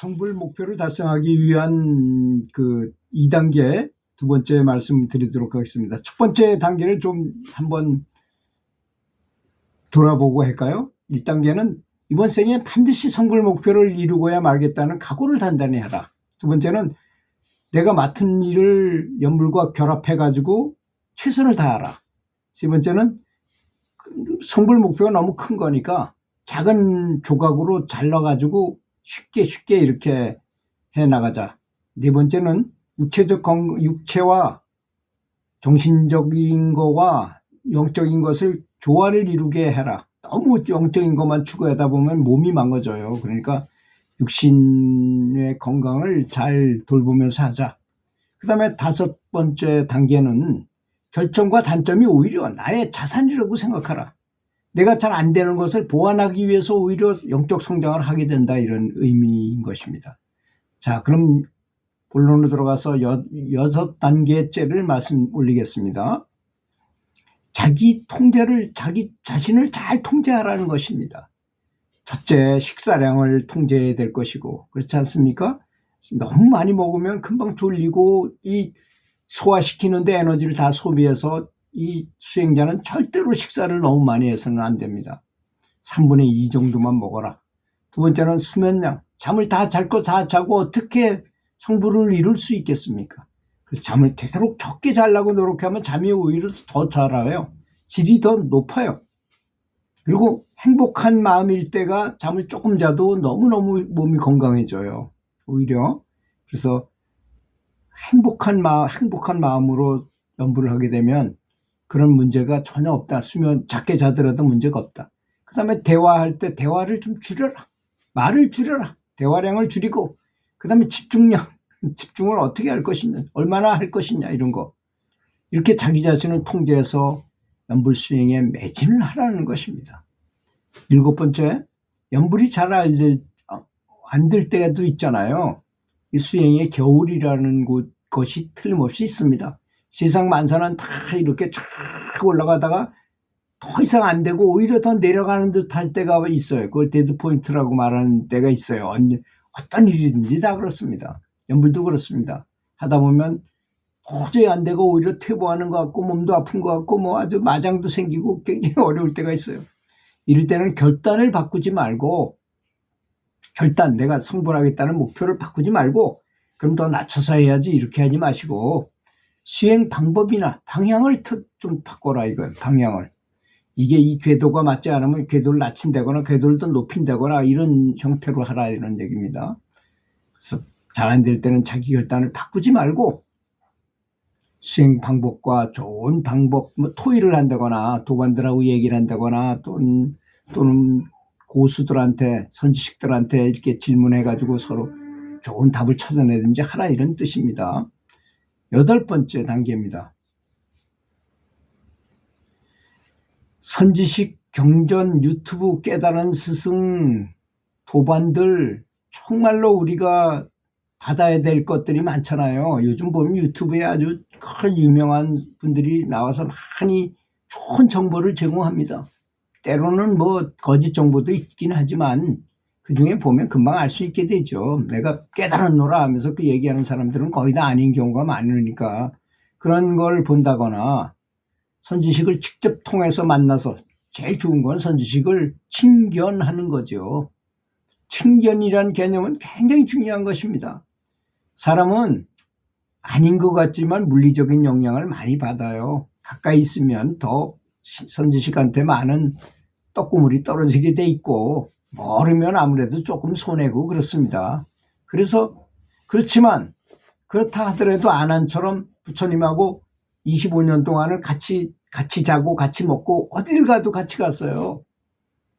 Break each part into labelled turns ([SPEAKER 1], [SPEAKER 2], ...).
[SPEAKER 1] 성불 목표를 달성하기 위한 그 2단계 두 번째 말씀드리도록 하겠습니다. 첫 번째 단계를 좀 한번 돌아보고 할까요? 1단계는 이번 생에 반드시 성불 목표를 이루고야 말겠다는 각오를 단단히 하라. 두 번째는 내가 맡은 일을 연불과 결합해가지고 최선을 다하라. 세 번째는 성불 목표가 너무 큰 거니까 작은 조각으로 잘라가지고 쉽게 이렇게 해나가자. 네 번째는 육체와 정신적인 거와 영적인 것을 조화를 이루게 해라. 너무 영적인 것만 추구하다 보면 몸이 망가져요. 그러니까 육신의 건강을 잘 돌보면서 하자. 그 다음에 5번째 단계는 결점과 단점이 오히려 나의 자산이라고 생각하라. 내가 잘 안 되는 것을 보완하기 위해서 오히려 영적 성장을 하게 된다, 이런 의미인 것입니다. 자, 그럼 본론으로 들어가서 6단계째를 말씀 올리겠습니다. 자기 자신을 잘 통제하라는 것입니다. 첫째, 식사량을 통제해야 될 것이고, 그렇지 않습니까? 너무 많이 먹으면 금방 졸리고 이 소화시키는데 에너지를 다 소비해서 이 수행자는 절대로 식사를 너무 많이 해서는 안 됩니다. 3분의 2 정도만 먹어라. 두 번째는 수면량. 잠을 다 잘 거 다 자고 어떻게 성불을 이룰 수 있겠습니까? 그래서 잠을 되도록 적게 자려고 노력하면 잠이 오히려 더 잘 와요. 질이 더 높아요. 그리고 행복한 마음일 때가 잠을 조금 자도 너무너무 몸이 건강해져요. 오히려. 그래서 행복한 마음으로 연불을 하게 되면 그런 문제가 전혀 없다. 수면 작게 자더라도 문제가 없다. 그 다음에 대화할 때 대화를 좀 줄여라. 말을 줄여라. 대화량을 줄이고, 그 다음에 집중을 어떻게 할 것이냐, 얼마나 할 것이냐, 이런 거. 이렇게 자기 자신을 통제해서 연불 수행에 매진을 하라는 것입니다. 7번째, 연불이 잘 안 될 때도 있잖아요. 이 수행의 겨울이라는 것이 틀림없이 있습니다. 세상 만사는 다 이렇게 쫙 올라가다가 더 이상 안 되고 오히려 더 내려가는 듯 할 때가 있어요. 그걸 데드 포인트라고 말하는 때가 있어요. 어떤 일이든지 다 그렇습니다. 연불도 그렇습니다. 하다 보면 도저히 안 되고 오히려 퇴보하는 것 같고 몸도 아픈 것 같고 뭐 아주 마장도 생기고 굉장히 어려울 때가 있어요. 이럴 때는 결단을 바꾸지 말고, 내가 성불하겠다는 목표를 바꾸지 말고, 그럼 더 낮춰서 해야지 이렇게 하지 마시고 수행 방법이나 방향을 좀 바꿔라. 이걸 방향을. 이게 이 궤도가 맞지 않으면 궤도를 낮춘다거나 궤도를 더 높인다거나 이런 형태로 하라, 이런 얘기입니다. 그래서 잘 안 될 때는 자기 결단을 바꾸지 말고 수행 방법과 좋은 방법, 뭐 토의를 한다거나 도반들하고 얘기를 한다거나 또는 고수들한테, 선지식들한테 이렇게 질문해가지고 서로 좋은 답을 찾아내든지 하라, 이런 뜻입니다. 8번째 단계입니다. 선지식, 경전, 유튜브, 깨달은 스승, 도반들, 정말로 우리가 받아야 될 것들이 많잖아요. 요즘 보면 유튜브에 아주 큰 유명한 분들이 나와서 많이 좋은 정보를 제공합니다. 때로는 뭐 거짓 정보도 있긴 하지만 그 중에 보면 금방 알 수 있게 되죠. 내가 깨달았노라 하면서 그 얘기하는 사람들은 거의 다 아닌 경우가 많으니까 그런 걸 본다거나 선지식을 직접 통해서 만나서, 제일 좋은 건 선지식을 친견하는 거죠. 친견이라는 개념은 굉장히 중요한 것입니다. 사람은 아닌 것 같지만 물리적인 영향을 많이 받아요. 가까이 있으면 더 선지식한테 많은 떡고물이 떨어지게 돼 있고, 멀으면 아무래도 조금 손해고 그렇습니다. 그렇지만 그렇다 하더라도 아난처럼 부처님하고 25년 동안을 같이 자고 같이 먹고 어딜 가도 같이 갔어요.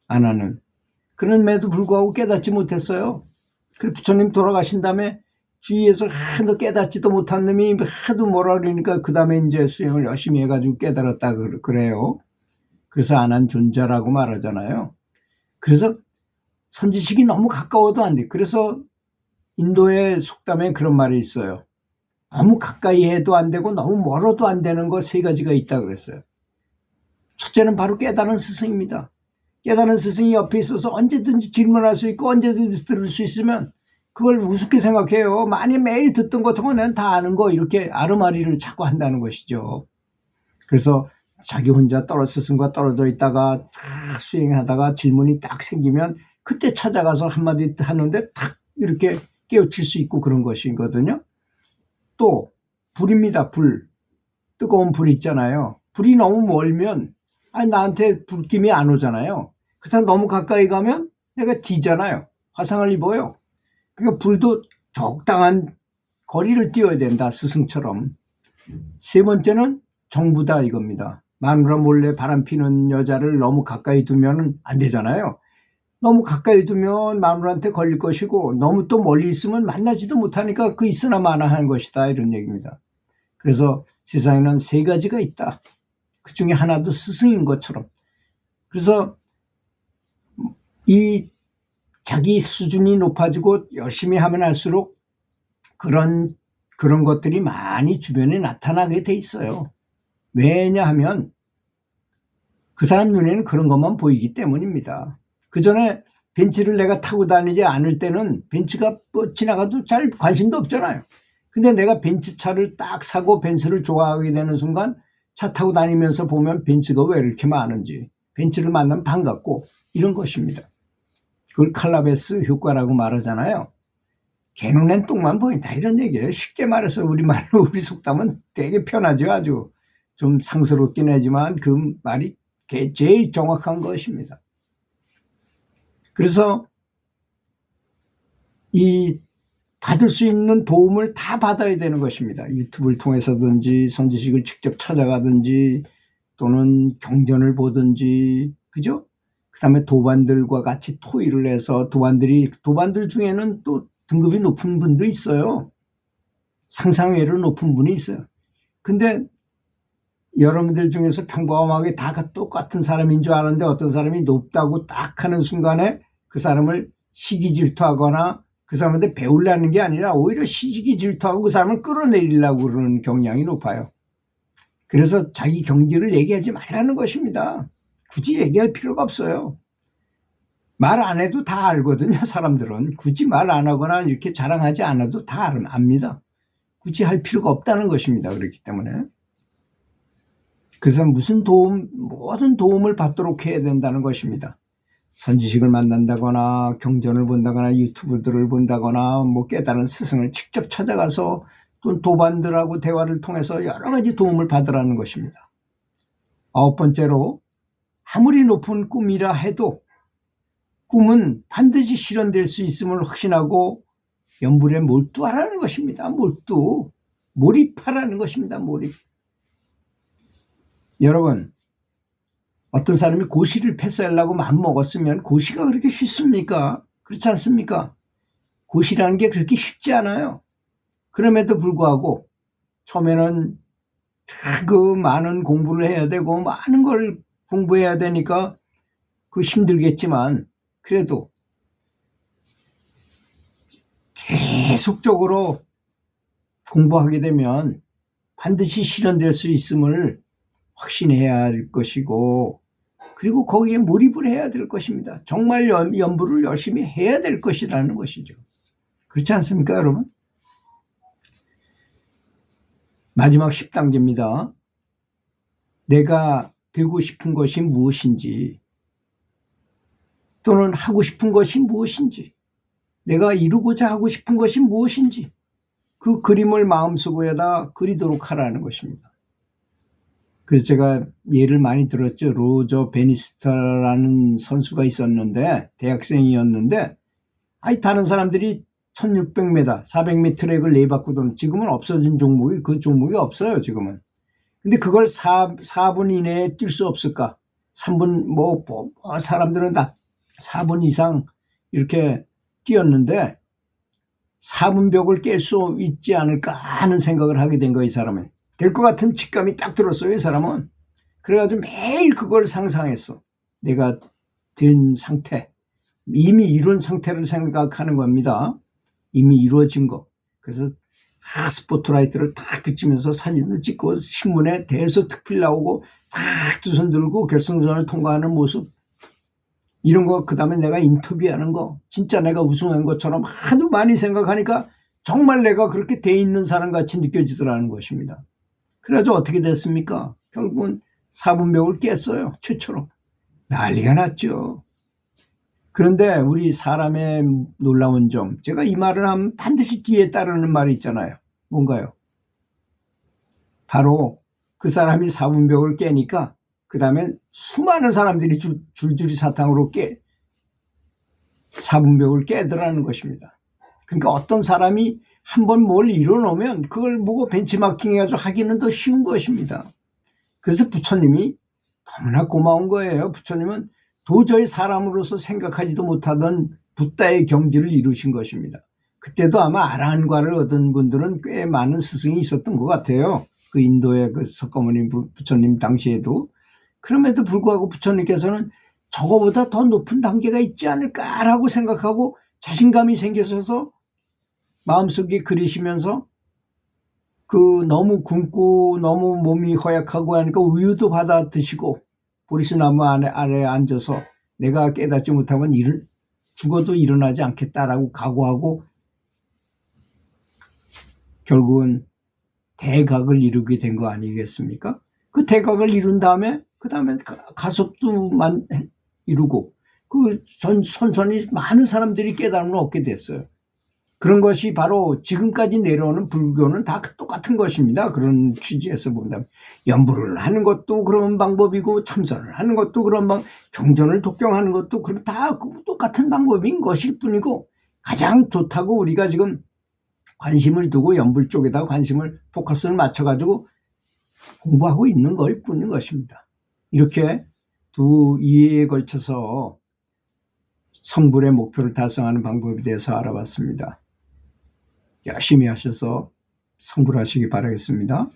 [SPEAKER 1] 아난은. 그럼에도 불구하고 깨닫지 못했어요. 그래서 부처님 돌아가신 다음에 주위에서 하도 깨닫지도 못한 놈이 하도 뭐라 그러니까 그 다음에 이제 수행을 열심히 해가지고 깨달았다 그래요. 그래서 아난 존자라고 말하잖아요. 그래서 선지식이 너무 가까워도 안 돼. 그래서 인도의 속담에 그런 말이 있어요. 너무 가까이 해도 안 되고 너무 멀어도 안 되는 거 3가지가 있다 그랬어요. 첫째는 바로 깨달은 스승입니다. 깨달은 스승이 옆에 있어서 언제든지 질문할 수 있고 언제든지 들을 수 있으면 그걸 우습게 생각해요. 많이 매일 듣던 거 저거 난 다 아는 거 이렇게 아르마리를 자꾸 한다는 것이죠. 그래서 자기 혼자 스승과 떨어져 있다가 딱 수행하다가 질문이 딱 생기면 그때 찾아가서 한마디 하는데 탁 이렇게 깨우칠 수 있고 그런 것이거든요. 또 불입니다. 불. 뜨거운 불 있잖아요. 불이 너무 멀면 나한테 불김이 안 오잖아요. 그렇다고 너무 가까이 가면 내가 뒤잖아요. 화상을 입어요. 그러니까 불도 적당한 거리를 띄워야 된다. 스승처럼. 세 번째는 정부다 이겁니다. 마누라 몰래 바람피는 여자를 너무 가까이 두면 안 되잖아요. 너무 가까이 두면 마누라한테 걸릴 것이고 너무 또 멀리 있으면 만나지도 못하니까 그 있으나 마나 하는 것이다 이런 얘기입니다. 그래서 세상에는 세 가지가 있다. 그 중에 하나도 스승인 것처럼. 그래서 이 자기 수준이 높아지고 열심히 하면 할수록 그런 것들이 많이 주변에 나타나게 돼 있어요. 왜냐하면 그 사람 눈에는 그런 것만 보이기 때문입니다. 그 전에 벤츠를 내가 타고 다니지 않을 때는 벤츠가 지나가도 잘 관심도 없잖아요. 근데 내가 벤츠 차를 딱 사고 벤츠를 좋아하게 되는 순간 차 타고 다니면서 보면 벤츠가 왜 이렇게 많은지 벤츠를 만나면 반갑고 이런 것입니다. 그걸 칼라베스 효과라고 말하잖아요. 개 눈엔 똥만 보인다 이런 얘기예요. 쉽게 말해서 우리말로 우리 속담은 되게 편하죠. 아주 좀 상스럽긴 하지만 그 말이 제일 정확한 것입니다. 그래서 이 받을 수 있는 도움을 다 받아야 되는 것입니다. 유튜브를 통해서든지 선지식을 직접 찾아가든지 또는 경전을 보든지 그죠? 그 다음에 도반들과 같이 토의를 해서 도반들 중에는 또 등급이 높은 분도 있어요. 상상외로 높은 분이 있어요. 근데 여러분들 중에서 평범하게 다 똑같은 사람인 줄 아는데 어떤 사람이 높다고 딱 하는 순간에 그 사람을 시기 질투하거나 그 사람한테 배우려는 게 아니라 오히려 시기 질투하고 그 사람을 끌어내리려고 그러는 경향이 높아요. 그래서 자기 경지를 얘기하지 말라는 것입니다. 굳이 얘기할 필요가 없어요. 말 안 해도 다 알거든요. 사람들은 굳이 말 안 하거나 이렇게 자랑하지 않아도 다 압니다. 굳이 할 필요가 없다는 것입니다. 그렇기 때문에 그래서 모든 도움을 받도록 해야 된다는 것입니다. 선지식을 만난다거나 경전을 본다거나 유튜브들을 본다거나 깨달은 스승을 직접 찾아가서 또 도반들하고 대화를 통해서 여러 가지 도움을 받으라는 것입니다. 9번째로 아무리 높은 꿈이라 해도 꿈은 반드시 실현될 수 있음을 확신하고 염불에 몰두하라는 것입니다. 몰입하라는 것입니다. 몰입. 여러분, 어떤 사람이 고시를 패스하려고 마음먹었으면 고시가 그렇게 쉽습니까? 그렇지 않습니까? 고시라는 게 그렇게 쉽지 않아요. 그럼에도 불구하고 처음에는 그 많은 공부를 해야 되고 많은 걸 공부해야 되니까 그 힘들겠지만 그래도 계속적으로 공부하게 되면 반드시 실현될 수 있음을 확신해야 할 것이고 그리고 거기에 몰입을 해야 될 것입니다. 정말 연부를 열심히 해야 될 것이라는 것이죠. 그렇지 않습니까, 여러분? 마지막 10단계입니다. 내가 되고 싶은 것이 무엇인지 또는 하고 싶은 것이 무엇인지 내가 이루고자 하고 싶은 것이 무엇인지 그 그림을 마음속에다 그리도록 하라는 것입니다. 그래서 제가 예를 많이 들었죠. 로저 베니스타라는 선수가 있었는데 대학생이었는데 다른 사람들이 1600m, 400m 트랙을 네바퀴 도는 지금은 없어진 종목이 그 종목이 없어요. 지금은. 근데 그걸 4분 이내에 뛸 수 없을까? 3분 사람들은 다 4분 이상 이렇게 뛰었는데 4분 벽을 깰 수 있지 않을까 하는 생각을 하게 된 거예요. 이 사람은. 될 것 같은 직감이 딱 들었어요. 이 사람은. 그래가지고 매일 그걸 상상했어. 내가 된 상태. 이미 이룬 상태를 생각하는 겁니다. 이미 이루어진 거. 그래서 다 스포트라이트를 딱 비치면서 사진을 찍고 신문에 대서 특필 나오고 딱 두 손 들고 결승선을 통과하는 모습. 이런 거, 그 다음에 내가 인터뷰하는 거, 진짜 내가 우승한 것처럼 하도 많이 생각하니까 정말 내가 그렇게 돼 있는 사람 같이 느껴지더라는 것입니다. 그래가지고 어떻게 됐습니까? 결국은 4분벽을 깼어요. 최초로. 난리가 났죠. 그런데 우리 사람의 놀라운 점, 제가 이 말을 하면 반드시 뒤에 따르는 말이 있잖아요. 뭔가요? 바로 그 사람이 4분벽을 깨니까 그 다음에 수많은 사람들이 줄줄이 사탕으로 4분벽을 깨더라는 것입니다. 그러니까 어떤 사람이 한번 뭘 이뤄놓으면 그걸 보고 벤치마킹 해가지고 하기는 더 쉬운 것입니다. 그래서 부처님이 너무나 고마운 거예요. 부처님은 도저히 사람으로서 생각하지도 못하던 붓다의 경지를 이루신 것입니다. 그때도 아마 아라한과를 얻은 분들은 꽤 많은 스승이 있었던 것 같아요. 그 인도의 그 석가모니 부처님 당시에도. 그럼에도 불구하고 부처님께서는 저거보다 더 높은 단계가 있지 않을까라고 생각하고 자신감이 생기셔서 마음속에 그리시면서 그 너무 굶고 너무 몸이 허약하고 하니까 우유도 받아 드시고 보리수나무 아래에 앉아서 내가 깨닫지 못하면 죽어도 일어나지 않겠다라고 각오하고 결국은 대각을 이루게 된 거 아니겠습니까? 그 대각을 이룬 다음에 그 다음에 가섭도만 이루고 그 선선히 많은 사람들이 깨달음을 얻게 됐어요. 그런 것이 바로 지금까지 내려오는 불교는 다 똑같은 것입니다. 그런 취지에서 본다면 연불을 하는 것도 그런 방법이고 참선을 하는 것도 그런 경전을 독경하는 것도 다 똑같은 방법인 것일 뿐이고 가장 좋다고 우리가 지금 관심을 두고 연불 쪽에다 관심을 포커스를 맞춰가지고 공부하고 있는 걸 뿐인 것입니다. 이렇게 두 이해에 걸쳐서 성불의 목표를 달성하는 방법에 대해서 알아봤습니다. 열심히 하셔서 성불하시기 바라겠습니다.